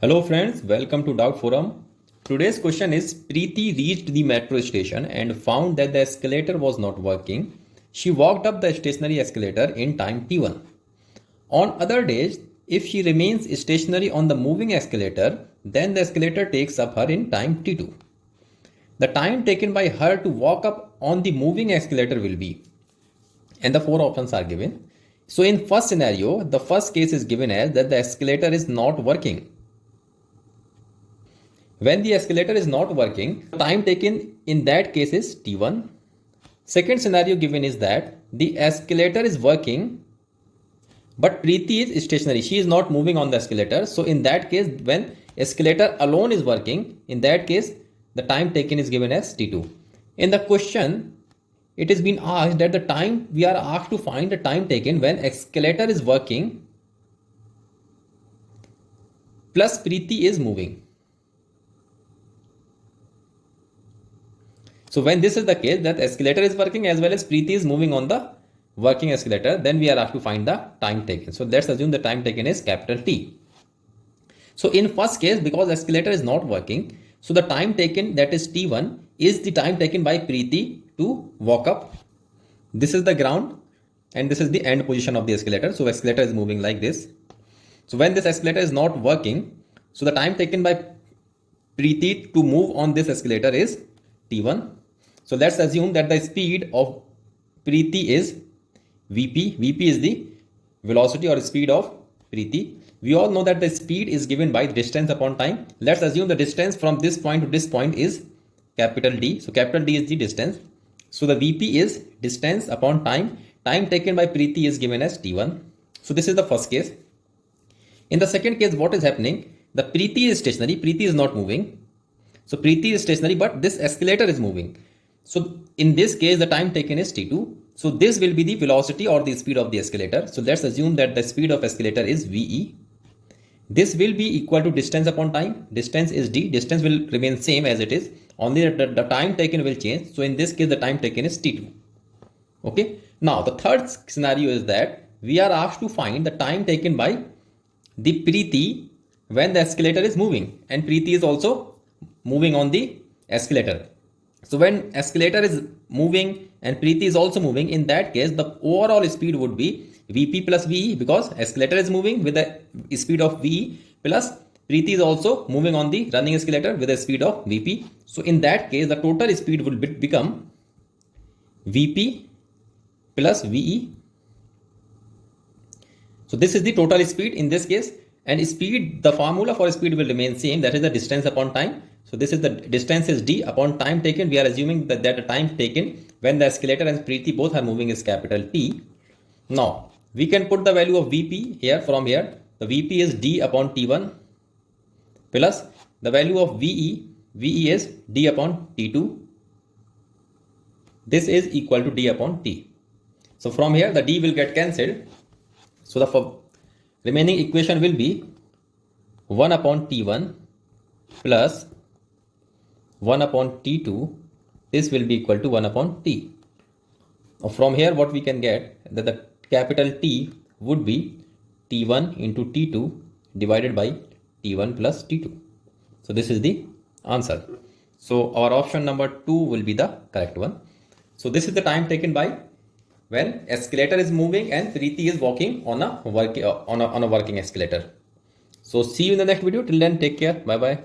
Hello friends, welcome to Doubt Forum. Today's question is Preeti reached the metro station and found that the escalator was not working. She walked up the stationary escalator in time t1. On other days, if she remains stationary on the moving escalator, then the escalator takes up her in time t2. The time taken by her to walk up on the moving escalator will be, and the four options are given. So in first scenario, the first case is given as that the escalator is not working. When the escalator is not working, time taken in that case is t1. Second scenario given is that the escalator is working but Preeti is stationary. She is not moving on the escalator. So in that case, when escalator alone is working, in that case, the time taken is given as t2. In the question, it is been asked that the time we are asked to find the time taken when escalator is working plus Preeti is moving. So when this is the case that escalator is working as well as Preeti is moving on the working escalator, then we are asked to find the time taken. So let's assume the time taken is capital T. So in first case, because escalator is not working, so the time taken, that is T1, is the time taken by Preeti to walk up. This is the ground and this is the end position of the escalator. So escalator is moving like this. So when this escalator is not working, so the time taken by Preeti to move on this escalator is T1. So let's assume that the speed of Preeti is Vp. Vp is the velocity or speed of Preeti. We all know that the speed is given by distance upon time. Let's assume the distance from this point to this point is capital D. So capital D is the distance. So the Vp is distance upon time. Time taken by Preeti is given as T1. So this is the first case. In the second case, what is happening? The Preeti is stationary. Preeti is not moving. So Preeti is stationary, but this escalator is moving. So in this case, the time taken is t2. So this will be the velocity or the speed of the escalator. So let's assume that the speed of escalator is Ve. This will be equal to distance upon time. Distance is d. Distance will remain same as it is. Only the time taken will change. So in this case, the time taken is t2. Okay. Now the third scenario is that we are asked to find the time taken by the Preeti when the escalator is moving, and Preeti is also moving on the escalator. So when escalator is moving and Preeti is also moving, in that case, the overall speed would be Vp plus Ve, because escalator is moving with the speed of Ve plus Preeti is also moving on the running escalator with the speed of Vp. So in that case, the total speed will become Vp plus Ve. So this is the total speed in this case, and speed, the formula for speed will remain same, that is the distance upon time. So this is the distance is d upon time taken. We are assuming that the time taken when the escalator and Preeti both are moving is capital T. Now we can put the value of Vp here from here. The Vp is d upon T1 plus the value of Ve. Ve is d upon T2. This is equal to d upon T. So from here the d will get cancelled. So the remaining equation will be 1 upon T1 plus 1 upon T2. This will be equal to 1 upon T. Now from here what we can get, that the capital T would be T1 into T2 divided by T1 plus T2. So this is the answer. So our option number 2 will be the correct one. So this is the time taken by when escalator is moving and Preeti is walking on a working escalator. So see you in the next video. Till then, take care. Bye bye.